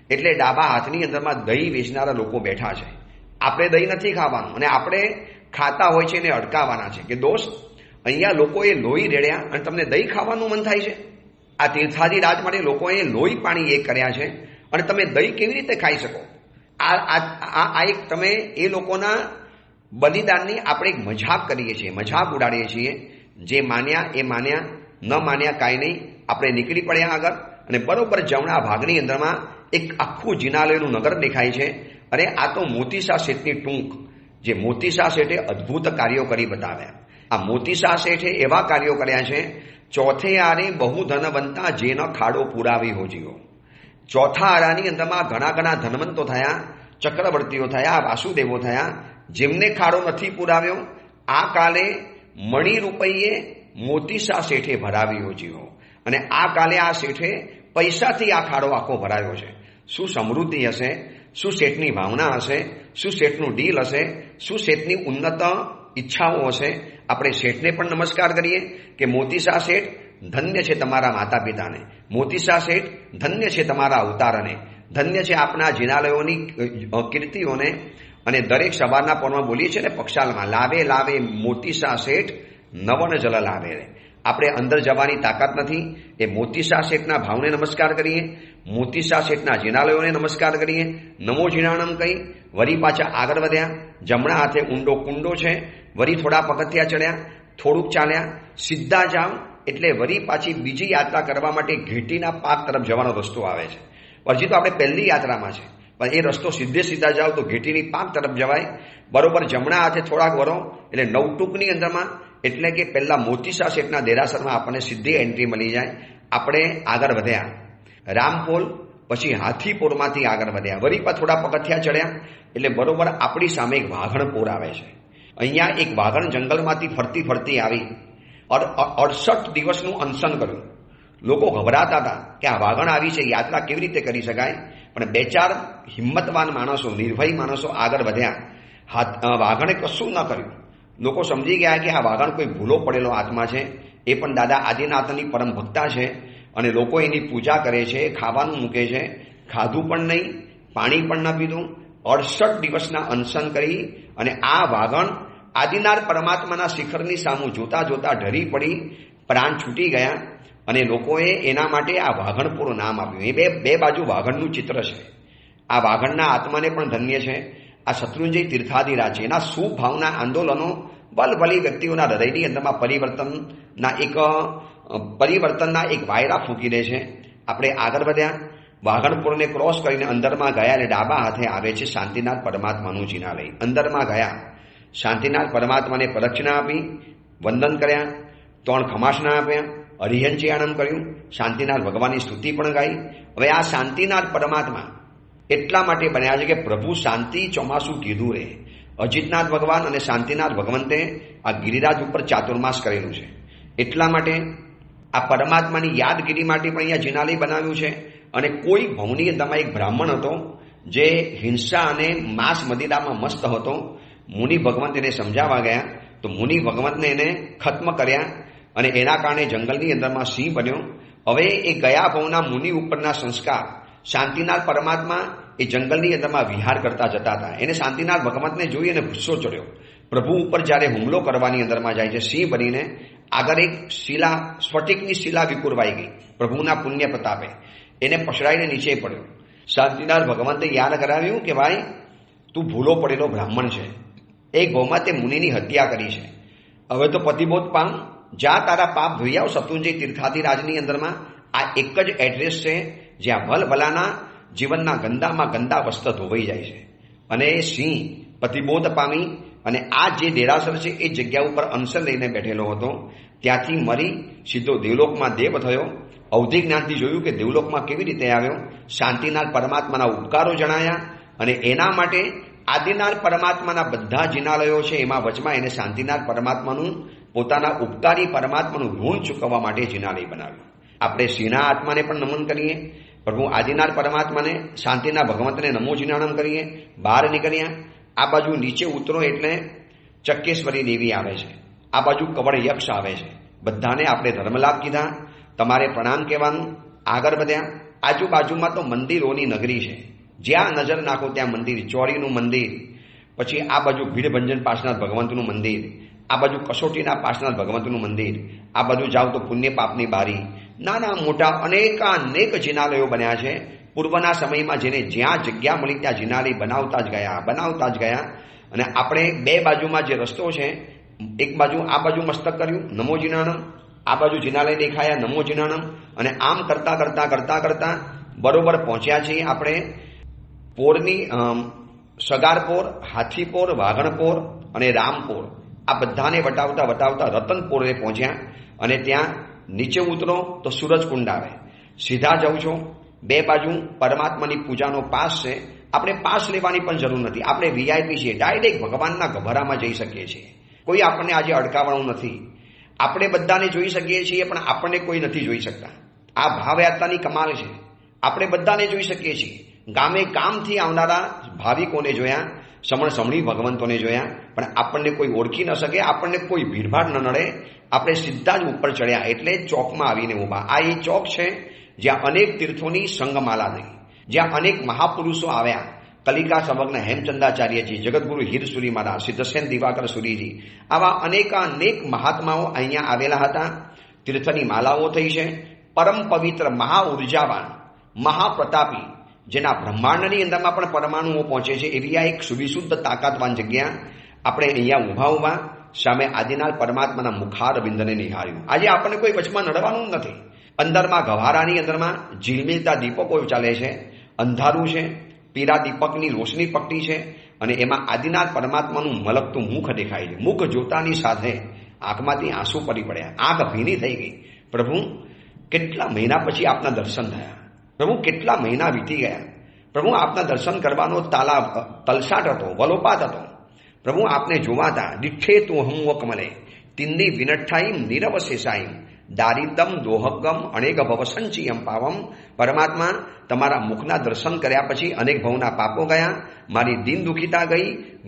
એટલે ડાબા હાથની અંદરમાં દહીં વેચનારા લોકો બેઠા છે. આપણે દહીં નથી ખાવાનું, અને આપણે ખાતા હોય છે એને અડકાવાના છે કે દોસ્ત, અહીંયા લોકોએ લોહી રેડ્યા અને તમને દહીં ખાવાનું મન થાય છે? આ તીર્થાદી રાજ માટે લોકોએ લોહી પાણી એક કર્યા છે, અને તમે દહીં કેવી રીતે ખાઈ શકો? આ એક તમે એ લોકોના બલિદાનની આપણે એક મજાક કરીએ છીએ, મજાક ઉડાડીએ છીએ. જે માન્યા એ માન્યા, ન માન્યા કાંઈ નહીં. આપણે નીકળી પડ્યા આગળ, અને બરોબર જમણા ભાગની અંદરમાં એક આખું જિનાલયનું નગર દેખાય છે. અરે આ તો મોતીસા શેઠની ટૂંક. જે મોતીસા શેઠે અદ્ભુત કાર્યો કરી બતાવ્યા. આ મોતીસા શેઠે એવા કાર્યો કર્યા છે. ચોથે આરે બહુ ધનવંતા જેન ખાડો પુરાવી હોજીઓ. ચોથા આરાની અંદરમાં ઘણા ધનવંતો થયા, ચક્રવર્તીઓ થયા, વાસુદેવો થયા, જેમને ખાડો નથી પુરાવ્યો. આ કાલે મણી રૂપૈયે મોતીસા શેઠે ભરાવી હોજીઓ. અને આ કાલે આ શેઠે પૈસાથી આ ખાડો આખો ભરાયો છે. શું સમૃદ્ધિ હશે, શું શેઠની ભાવના હશે, શું શેઠનું ડીલ હશે, શું શેઠની ઉન્નત ઈચ્છાઓ હશે. આપણે શેઠને પણ નમસ્કાર કરીએ કે મોતીસા શેઠ, ધન્ય છે તમારા માતા પિતાને. મોતીસા શેઠ, ધન્ય છે તમારા અવતારને. ધન્ય છે આપણા જિનાલયોની કીર્તિઓને. અને દરેક સવારના પરમાં બોલીએ છીએ ને પક્ષાલમાં, લાવે મોતીસા શેઠ નવન જલ લાવે. આપણે અંદર જવાની તાકાત નથી. એ મોતીસા શેઠના ભાવને નમસ્કાર કરીએ, મોતીસા શેઠના જિનાલયોને નમસ્કાર કરીએ. નમો જીનાણમ કહી વળી પાછા આગળ વધ્યા. જમણા હાથે ઊંડો કુંડો છે. વળી થોડા પગથિયા ચડ્યા, થોડુંક ચાલ્યા, સીધા જાવ એટલે વળી પાછી બીજી યાત્રા કરવા માટે ઘેટીના પાક તરફ જવાનો રસ્તો આવે છે. હજી તો આપણે પહેલી યાત્રામાં છે, પણ એ રસ્તો સીધા જાવ તો ઘેટીની પાક તરફ જવાય. બરોબર જમણા હાથે થોડાક વરો એટલે નવટુકની અંદરમાં, એટલે કે પહેલા મોતીસા શેઠના દેરાસરમાં આપણને સીધી એન્ટ્રી મળી જાય. આપણે આગળ વધ્યા રામપોલ, પછી હાથીપોરમાંથી આગળ વધ્યા, વળી પર થોડા પગથિયા ચડ્યા એટલે બરોબર આપણી સામે એક વાઘણપોર આવે છે. અહીંયા એક વાઘણ જંગલમાંથી ફરતી આવી 68 દિવસનું અનશન કર્યું. લોકો ગભરાતા હતા કે આ વાઘણ આવી છે, યાત્રા કેવી રીતે કરી શકાય. પણ 2-4 હિંમતવાન માણસો, નિર્ભય માણસો આગળ વધ્યા. વાઘણે કશું ન કર્યું. લોકો સમજી ગયા કે આ વાઘણ કોઈ ભૂલો પડેલો આત્મા છે. એ પણ દાદા આદિનાથની પરમ ભક્તા છે, અને લોકો એની પૂજા કરે છે, ખાવાનું મૂકે છે. ખાધું પણ નહીં, પાણી પણ ન પીધું, 68 દિવસના અનશન કરી અને આ વાઘણ આદિનાથ પરમાત્માના શિખરની સામું જોતા જોતા ઢરી પડી પ્રાણ છૂટી ગયા અને લોકોએ એના માટે આ વાઘણપુર નામ આપ્યું. એ બે બાજુ વાઘણનું ચિત્ર છે. આ વાઘણના આત્માને પણ ધન્ય છે. આ શત્રુંજય તીર્થાધિરાજ છે. એના શુભ ભાવના આંદોલનો ભલી વ્યક્તિઓના હૃદયની અંદરમાં પરિવર્તનના એક વાયરા ફૂંકી દે છે. આપણે આગળ વધ્યા, વાઘણપુરને ક્રોસ કરીને અંદરમાં ગયા અને ડાબા હાથે આવે છે શાંતિનાથ પરમાત્માનું જિનાલય. અંદરમાં ગયા, શાંતિનાથ પરમાત્માને પ્રદક્ષિણા આપી, વંદન કર્યા, 3 ખમાસના આપ્યા, હરિહંચયાણમ કર્યું, શાંતિનાથ ભગવાનની સ્તુતિ પણ ગાઈ. હવે આ શાંતિનાથ પરમાત્મા એટલા માટે બન્યા છે કે પ્રભુ શાંતિ ચોમાસું કીધું રે. અજીતનાથ ભગવાન અને શાંતિનાથ ભગવંતે આ ગિરિરાજ ઉપર ચાતુર્માસ કરેલું છે. એટલા માટે આ પરમાત્માની યાદગીરી માટે પણ અહીંયા જિનાલય બનાવ્યું છે. અને કોઈ ભવની અંદરમાં એક બ્રાહ્મણ હતો જે હિંસા અને માંસ મદિરામાં મસ્ત હતો. મુનિ ભગવંત એને સમજાવવા ગયા તો મુનિ ભગવંતને એને ખત્મ કર્યા અને એના કારણે જંગલની અંદરમાં સિંહ બન્યો. હવે એ ગયા ભવના મુનિ ઉપરના સંસ્કાર શાંતિનાથ પરમાત્મા એ જંગલની અંદરમાં વિહાર કરતા જતા હતા. એને શાંતિનાથ ભગવંતને જોઈ અને ગુસ્સો ચડ્યો. પ્રભુ ઉપર જ્યારે હુમલો કરવાની અંદરમાં જાય છે સિંહ બનીને, આગળ એક શિલા, સ્ફટિકની શિલા વિકુરવાઈ ગઈ પ્રભુના પુણ્ય પ્રતાપે. એને પછડાઈને નીચે પડ્યો. શાંતિનાથ ભગવંતે યાદ કરાવ્યું કે ભાઈ તું ભૂલો પડેલો બ્રાહ્મણ છે. એક ગૌમાં તે મુનિની હત્યા કરી છે. હવે તો પતિબોધ પામ, જા તારા પાપ ધોઈ આવ શત્રુંજય તીર્થાધિરાજની અંદરમાં. આ એક જ એડ્રેસ છે જ્યાં ભલભલાના જીવનના ગંદામાં ગંદા વસ્ત્ર ધોવાઈ જાય છે. અને એ સિંહ પતિબોધ પામી અને આ જે દેરાસર છે એ જગ્યા ઉપર અનશન લઈને બેઠેલો હતો. ત્યાંથી મરી સીધો દેવલોકમાં દેવ થયો. અવધિ જ્ઞાનથી જોયું કે દેવલોકમાં કેવી રીતે આવ્યો. શાંતિનાથ પરમાત્માના ઉપકારો જણાયા અને એના માટે આદિનાથ પરમાત્માના બધા જિનાલયો છે એમાં વચમાં એને શાંતિનાથ પરમાત્માનું પોતાના ઉપકારી પરમાત્માનું ઋણ ચૂકવવા માટે જિનાલય બનાવ્યું. આપણે સિંહના આત્માને પણ નમન કરીએ, પ્રભુ આદિનાથ પરમાત્માને, શાંતિના ભગવંતને નમો જિનાણમ કરીએ. બહાર નીકળ્યા, આ બાજુ નીચે ઉતરો એટલે ચક્કેશ્વરી દેવી આવે છે, આ બાજુ કવળ યક્ષ આવે છે. બધાને આપણે ધર્મલાભ કીધા, તમારે પ્રણામ કહેવાનું. આગળ વધ્યા, આજુબાજુમાં તો મંદિરોની નગરી છે. જ્યાં નજર નાખો ત્યાં મંદિર. ચોરીનું મંદિર, પછી આ બાજુ ભીડભંજન પાસનાથ ભગવંતનું મંદિર, આ બાજુ કસોટીના પાસનાથ ભગવંતનું મંદિર, આ બાજુ જાઓ તો પુણ્ય પાપની બારી. નાના મોટા અનેક જિનાલયો બન્યા છે. પૂર્વના સમયમાં જેને જ્યાં જગ્યા મળી ત્યાં જિનાલય બનાવતા જ ગયા. અને આપણે બે બાજુમાં જે રસ્તો છે, એક બાજુ આ બાજુ મસ્તક કર્યું નમો જિનાણમ, આ બાજુ જિનાલય દેખાયા નમો જિનાણમ. અને આમ કરતા બરોબર પહોંચ્યા છીએ આપણે પોરની સગારપોર, હાથીપોર, વાઘણપોર અને રામપોર. આ બધાને વટાવતા રતનપોરે પહોંચ્યા. અને ત્યાં નીચે ઉતરો તો સૂરજકુંડ આવે. સીધા જાઉં છો, બે બાજુ પરમાત્માની પૂજાનો પાસ છે. આપણે પાસ લેવાની પણ જરૂર નથી. આપણે વીઆઈપી છીએ, ડાયરેક્ટ ભગવાનના ગભરામાં જઈ શકીએ છીએ. કોઈ આપણને આજે અડકાવવાનું નથી. આપણે બધાને જોઈ શકીએ છીએ પણ આપણને કોઈ નથી જોઈ શકતા. આ ભાવયાત્રાની કમાલ છે. આપણે બધાને જોઈ શકીએ છીએ. ગામે ગામથી આવનારા ભાવિકોને જોયા, સમણી ભગવંતોને જોયા, પણ આપણને કોઈ ઓળખી ન શકે, આપણને કોઈ ભીડભાડ ન નડે. આપણે સીધા જ ઉપર ચડ્યા એટલે ચોકમાં આવીને ઊભા. આ એ ચોક છે જ્યાં અનેક તીર્થોની સંગમાલા થઈ, જ્યાં અનેક મહાપુરુષો આવ્યા. કલિકા સંવર્ગના હેમચંદ્રાચાર્યજી, જગતગુરુ હીરસુરી મહારાજ, સિદ્ધસેન દિવાકર સુરીજી, આવા અનેક મહાત્માઓ અહીંયા આવેલા હતા. તીર્થની માલાઓ થઈ છે. પરમ પવિત્ર, મહા ઉર્જાવાન, મહાપ્રતાપી, જેના બ્રહ્માંડની અંદરમાં પણ પરમાણુઓ પહોંચે છે એવી આ એક સુવિશુદ્ધ તાકાતવાન જગ્યા. આપણે અહીંયા ઊભા સામે આદિનાથ પરમાત્માના મુખાર બિંદને નિહાળ્યું. આજે આપણને કોઈ વચમાં નડવાનું નથી. અંદરમાં ગવારાની અંદરમાં ઝીલમિલતા દીપકો ચાલે છે. અંધારું છે, પીળા દીપકની રોશની પકડી છે અને એમાં આદિનાથ પરમાત્માનું મલકતું મુખ દેખાય છે. મુખ જોતાની સાથે આંખમાંથી આંસુ પડી પડ્યા, આંખ ભીની થઈ ગઈ. પ્રભુ કેટલા મહિના પછી આપના દર્શન થયા. પ્રભુ કેટલા મહિના વીતી ગયા. પ્રભુ આપના દર્શન કરવાનો તલસાટ હતો, વલોપાત હતો. પ્રભુ આપને જોવાતા દિઠ્ઠે તું હમ કમલે તિંદી વિનઠ્ઠાઈમ નિરવશેષાઈમ દારિદ્રમ દોહગમ અનેક ભવસંચિયમ પાવમ. પરમાત્મા, તમારા મુખના દર્શન કર્યા પછી અનેક ભવના પાપો ગયા, મારી દિન દુખિતા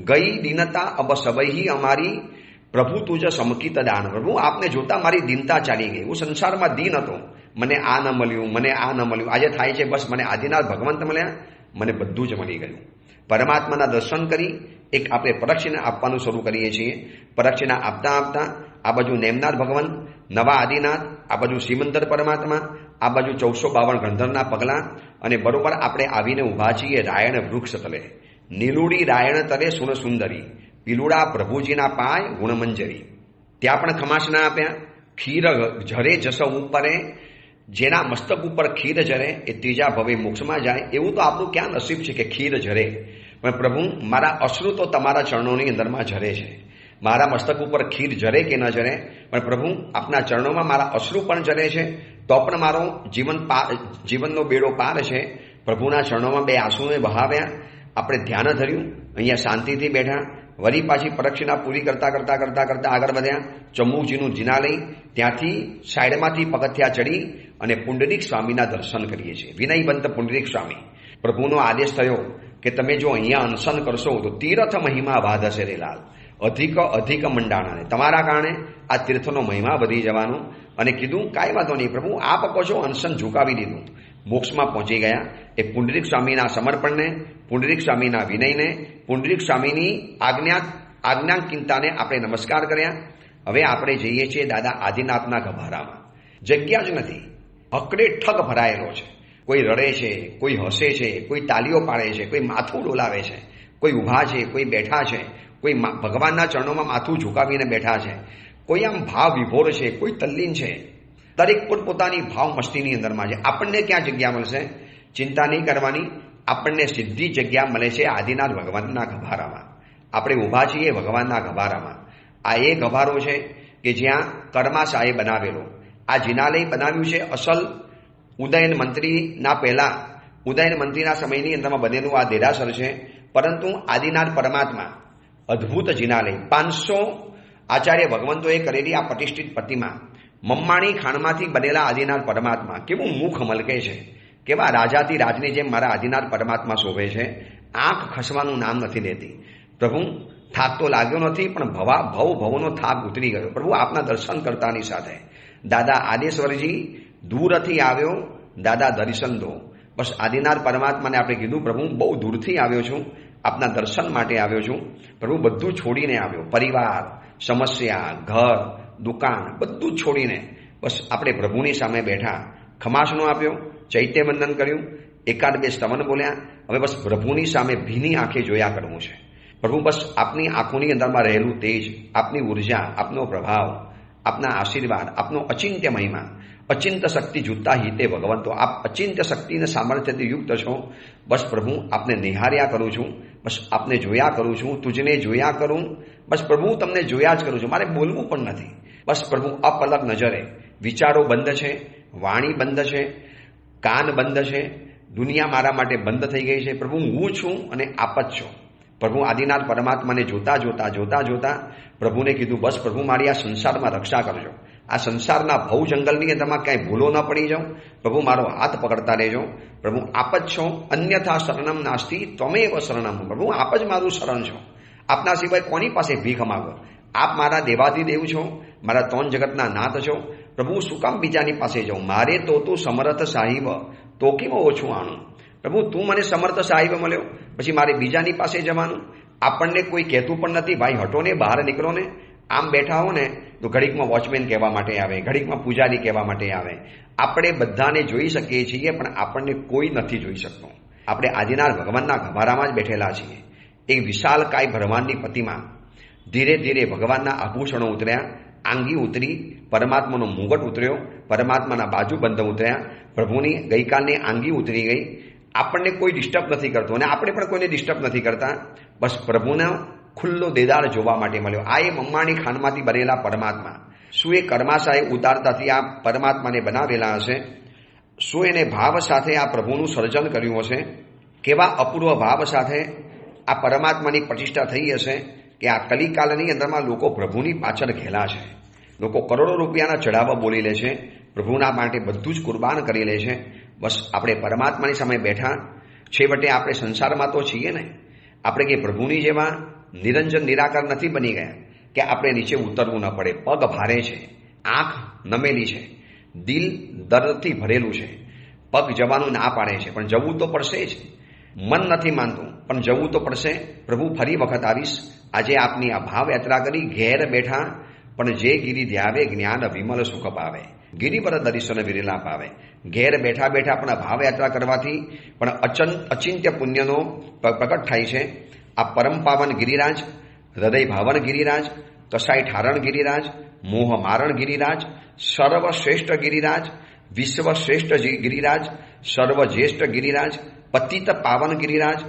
ગઈ દીનતા અબ સબૈહી અમારી. પ્રભુ તુજ સમકિત દાન. પ્રભુ આપને જોતા મારી દીનતા ચાલી ગઈ. હું સંસારમાં દીન હતો, મને આ ન મળ્યું. આજે થાય છે બસ મને આદિનાથ ભગવંત મળ્યા, મને બધું જ મળી ગયું. પરમાત્માના દર્શન કરી એક આપણે પ્રદક્ષિણા આપવાનું શરૂ કરીએ છીએ. પ્રદક્ષિણા આપતા આપતા આ બાજુ નેમનાથ ભગવાન, નવા આદિનાથ, આ બાજુ સિમંદર પરમાત્મા, આ બાજુ 452 ગંધર્વના પગલા, અને બરોબર આપણે આવીને ઊભા છીએ રાયણ વૃક્ષ તલે. નીલુડી રાયણ તલે સુન સુંદરી, પીલુડા પ્રભુજીના પાય ગુણમંજરી. ત્યાં પણ ખમાસના આપ્યા. ખીર ઝરે જસ ઉપરે, જેના મસ્તક ઉપર ખીર ઝરે એ ત્રીજા ભવે મોક્ષમાં જાય. એવું તો આપણું ક્યાં નસીબ છે કે ખીર ઝરે, પણ પ્રભુ મારા અશ્રુ તો તમારા ચરણોની અંદરમાં ઝરે છે. મારા મસ્તક ઉપર ખીર ઝરે કે ન ઝરે, પણ પ્રભુ આપના ચરણોમાં મારા અશ્રુ પણ ઝરે છે, તો પણ મારો જીવનનો બેડો પાર છે. પ્રભુના ચરણોમાં બે આંસુને બહાવ્યા. આપણે ધ્યાન ધર્યું, અહીંયા શાંતિથી બેઠા. વળી પાછી પ્રદક્ષિણા પૂરી કરતા કરતા કરતા કરતા આગળ વધ્યા. ચમુકજીનું જિનાલય, ત્યાંથી સાઈડમાંથી પગથિયા ચડી અને પુંડરીક સ્વામીના દર્શન કરીએ છીએ. વિનયવંત પુંડરીક સ્વામી. પ્રભુનો આદેશ થયો કે તમે જો અહીંયા અનશન કરશો તો તીર્થ મહિમા વાધશે રે લાલ. અધિક મંડાણાને તમારા કારણે આ તીર્થનો મહિમા વધી જવાનો. અને કીધું કાંઈ વાંધો નહીં પ્રભુ, આપ કહો છો, અનશન ઝુકાવી દીધું. મોક્ષમાં પહોંચી ગયા. એ પુંડરીક સ્વામીના સમર્પણને, પુંડરીક સ્વામીના વિનયને, પુંડરીક સ્વામીની આજ્ઞાંકિતતાને આપણે નમસ્કાર કર્યા. હવે આપણે જઈએ છીએ દાદા આદિનાથના ગભારામાં. જગ્યા જ નથી, હકડે ઠગ ભરાયેલો છે. કોઈ રડે છે, કોઈ હસે છે, કોઈ તાલીઓ પાડે છે, કોઈ માથું ડોલાવે છે, કોઈ ઊભા છે, કોઈ બેઠા છે, કોઈ ભગવાનના ચરણોમાં માથું ઝુકાવીને બેઠા છે, કોઈ આમ ભાવ વિભોર છે, કોઈ તલ્લીન છે. દરેક પોતપોતાની ભાવ મસ્તીની અંદરમાં છે. આપણને ક્યાં જગ્યા મળશે? ચિંતા નહીં કરવાની. આપણને સીધી જગ્યા મળે છે આદિનાથ ભગવાનના ગભારામાં. આપણે ઊભા છીએ ભગવાનના ગભારામાં. આ એ ગભારો છે કે જ્યાં કર્માશાહે બનાવેલો. આ જિનાલય બનાવ્યું છે અસલ ઉદયન મંત્રીના પહેલા, ઉદયન મંત્રીના સમયની અંદરમાં બનેલું આ દેરાસર છે. પરંતુ આદિનાથ પરમાત્મા અદ્ભુત જિનાલય, 500 આચાર્ય ભગવંતોએ કરેલી આ પ્રતિષ્ઠિત પ્રતિમા, મમ્માણી ખાણમાંથી બનેલા આદિનાથ પરમાત્મા. કેવું મુખ મલકે છે, કેવા રાજાથી રાજની જેમ મારા આદિનાથ પરમાત્મા શોભે છે. આંખ ખસવાનું નામ નથી લેતી. પ્રભુ થાક તો લાગ્યો નથી, પણ ભવનો થાક ઉતરી ગયો. પ્રભુ આપના દર્શન કરતાની સાથે દાદા આદેશ્વરજી દૂરથી આવ્યો, દાદા દર્શન દો. બસ આદિનાથ પરમાત્માને આપણે કીધું પ્રભુ બહુ દૂરથી આવ્યો છું, આપના દર્શન માટે આવ્યો છું. પ્રભુ બધું છોડીને આવ્યો, પરિવાર, સમસ્યા, ઘર, દુકાન, બધું જ છોડીને બસ આપણે પ્રભુની સામે બેઠા. ખમાસનો આપ્યો, ચૈત્યવંદન કર્યું, એકાદ બે સ્તવન બોલ્યા. હવે બસ પ્રભુની સામે ભીની આંખે જોયા કરવું છે. પ્રભુ બસ આપની આંખોની અંદરમાં રહેલું તેજ, આપની ઉર્જા, આપનો પ્રભાવ, આપના આશીર્વાદ, આપનો અચિંત્ય મહિમા, અચિંત શક્તિ જુતા હિતે ભગવંતો. આપ અચિંત્ય શક્તિને સામર્થ્યથી યુક્ત છો. બસ પ્રભુ આપને નિહાર્યા કરું છું, બસ આપને જોયા કરું છું, તુજને જોયા કરું. બસ પ્રભુ તમને જોયા જ કરું છું, મારે બોલવું પણ નથી. બસ પ્રભુ અપલક નજરે. વિચારો બંધ છે, વાણી બંધ છે, કાન બંધ છે, દુનિયા મારા માટે બંધ થઈ ગઈ છે. પ્રભુ હું છું અને આપ જ છો. પ્રભુ આદિનાથ પરમાત્માને જોતા જોતા જોતા જોતા પ્રભુને કીધું બસ પ્રભુ મારી આ સંસારમાં રક્ષા કરજો. આ સંસારના ભવ જંગલની અંદરમાં ક્યાંય ભૂલો ન પડી જાઉં. પ્રભુ મારો હાથ પકડતા રહેજો. પ્રભુ આપ જ છો, અન્યથા શરણમ નાસ્તિ ત્વમેવ શરણમ. પ્રભુ આપ જ મારું શરણ છો. આપના સિવાય કોની પાસે ભીખ માંગો? આપ મારા દેવાધિદેવ છો, મારા 3 જગતના નાથ છો. પ્રભુ શું કામ બીજાની પાસે જાઉં? મારે તો તું સમર્થ સાહિબ, તો કેમ ઓછું આણું? પ્રભુ તું મને સમર્થ સાહિબ મળ્યો, પછી મારે બીજાની પાસે જવાનું? આપણને કોઈ કહેતું પણ નથી ભાઈ હટો ને, બહાર નીકળો ને. આમ બેઠા હો ને તો ઘડીકમાં વોચમેન કહેવા માટે આવે, ઘડીકમાં પૂજારી કહેવા માટે આવે. આપણે બધાને જોઈ શકીએ છીએ, પણ આપણને કોઈ નથી જોઈ શકતો. આપણે આદિનાથ ભગવાનના ગભારામાં જ બેઠેલા છીએ. એક વિશાલકાય બ્રહ્માંડની પ્રતિમા. ધીરે ધીરે ભગવાનના આભૂષણો ઉતર્યા, આંગી ઉતરી, પરમાત્માનો મુગટ ઉતર્યો, પરમાત્માના બાજુબંધ ઉતર્યા, પ્રભુની ગઈકાલની આંગી ઉતરી ગઈ. આપણને કોઈ ડિસ્ટર્બ નથી કરતો અને આપણે પણ કોઈને ડિસ્ટર્બ નથી કરતા. બસ પ્રભુનો ખુલ્લો દેદાર જોવા માટે મળ્યો. આ એ મમ્માની ખાનમાંથી બનેલા પરમાત્મા. શું એ કર્માશાહે ઉતારતાથી આ પરમાત્માને બનાવેલા હશે? શું એને ભાવ સાથે આ પ્રભુનું સર્જન કર્યું હશે? કેવા અપૂર્વ ભાવ સાથે આ પરમાત્માની પ્રતિષ્ઠા થઈ હશે કે આ કલિકાલની અંદરમાં લોકો પ્રભુની પાછળ ઘેલા છે. લોકો કરોડો રૂપિયાના ચઢાવા બોલી લે છે, પ્રભુના માટે બધું જ કુરબાન કરી લે છે. બસ આપણે પરમાત્માની સામે બેઠા. છેવટે આપણે સંસારમાં તો છીએ ને, આપણે કે પ્રભુની જેવા નિરંજન નિરાકાર નથી બની ગયા કે આપણે નીચે ઉતરવું ન પડે. પગ ભારે છે, આંખ નમેલી છે, દિલ દર્દથી ભરેલું છે. પગ જવાનું ના પાડે છે, પણ જવું તો પડશે જ. મન નથી માનતું, પણ જવું તો પડશે. પ્રભુ ફરી વખત આવીશ. આજે આપની આ ભાવયાત્રા કરી ઘેર બેઠા, પણ જે ગિરિ ધ્યાવે જ્ઞાન વિમલ સુખ પાવે. ગિરિવર દર્શન વિરલા પાવે. ઘેર બેઠા બેઠા પણ ભાવયાત્રા કરવાથી પણ અચિંત્ય પુણ્યનો પ્રકટ થાય છે. આ પરમ પાવન ગિરિરાજ, હૃદય ભાવન ગિરિરાજ, કસાય ઠારણ ગિરિરાજ, મોહ મારણ ગિરિરાજ, સર્વશ્રેષ્ઠ ગિરિરાજ, વિશ્વશ્રેષ્ઠ ગિરિરાજ, સર્વજ્યેષ્ઠ ગિરિરાજ, પતિત પાવન ગિરિરાજ,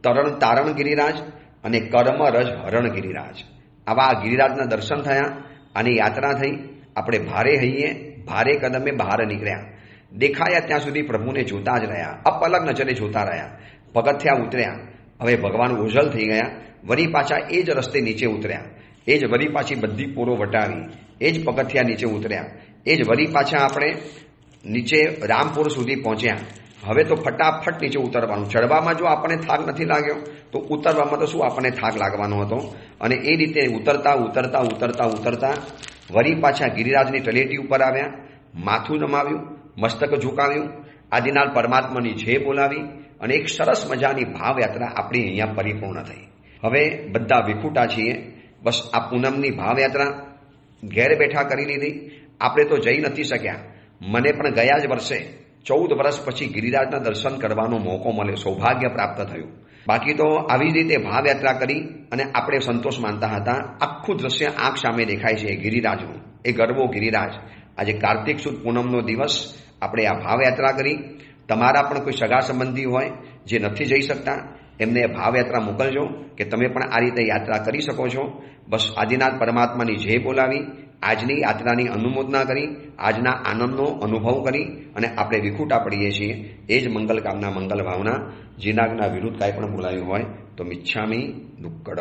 તરણ તારણ ગિરિરાજ અને કર્મ રજ હરણ ગિરિરાજ. આવા આ ગિરિરાજના દર્શન થયા, આની યાત્રા થઈ. આપણે ભારે હૈયે ભારે કદમે બહાર નીકળ્યા. દેખાયા ત્યાં સુધી પ્રભુને જોતા જ રહ્યા, અપલગ નજરે જોતા રહ્યા. પગથિયા ઉતર્યા, હવે ભગવાન ઓઝલ થઈ ગયા. વળી પાછા એ જ રસ્તે નીચે ઉતર્યા, એ જ વળી પાછી બધી પોરો વટાવી, એ જ પગથિયા નીચે ઉતર્યા, એ જ વળી પાછા આપણે નીચે રામપુર સુધી પહોંચ્યા. હવે તો ફટાફટ નીચે ઉતરવાનું. ચડવામાં જો આપણને થાક નથી લાગ્યો તો ઉતરવામાં તો શું આપણને થાક લાગવાનો હતો. અને એ રીતે ઉતરતા ઉતરતા ઉતરતા ઉતરતા વળી પાછા ગિરિરાજની તળેટી ઉપર આવ્યા. માથું નમાવ્યું, મસ્તક ઝુકાવ્યું, આદિનાથ પરમાત્માની જય બોલાવી અને એક સરસ મજાની ભાવયાત્રા આપણી અહીંયા પરિપૂર્ણ થઈ. હવે બધા વિખૂટા છીએ. બસ આ પૂનમની ભાવયાત્રા ઘેર બેઠા કરી લીધી. આપણે તો જઈ નથી શક્યા. મને પણ ગયા જ વર્ષે 14 વર્ષ પછી ગિરિરાજના દર્શન કરવાનો મોકો મળ્યો, સૌભાગ્ય પ્રાપ્ત થયું. બાકી તો આવી જ રીતે ભાવયાત્રા કરી અને આપણે સંતોષ માનતા હતા. આખું દ્રશ્ય આંખ સામે દેખાય છે ગિરિરાજનું, એ ગરવો ગિરિરાજ. આજે કાર્તિક સુદ પૂનમનો દિવસ આપણે આ ભાવયાત્રા કરી. તમારા પણ કોઈ સગા સંબંધી હોય જે નથી જઈ શકતા, એમને ભાવયાત્રા મોકલજો કે તમે પણ આ રીતે યાત્રા કરી શકો છો. બસ આદિનાથ પરમાત્માની જય બોલાવી, આજની યાત્રાની અનુમોદના કરી, આજના આનંદનો અનુભવ કરી અને આપણે વિખૂટા પડીએ છીએ. એ જ મંગલ કામના, મંગલ ભાવના. જીનાગના વિરુદ્ધ કાંઈ પણ બોલાયું હોય તો મિચ્છામી દુક્કડ.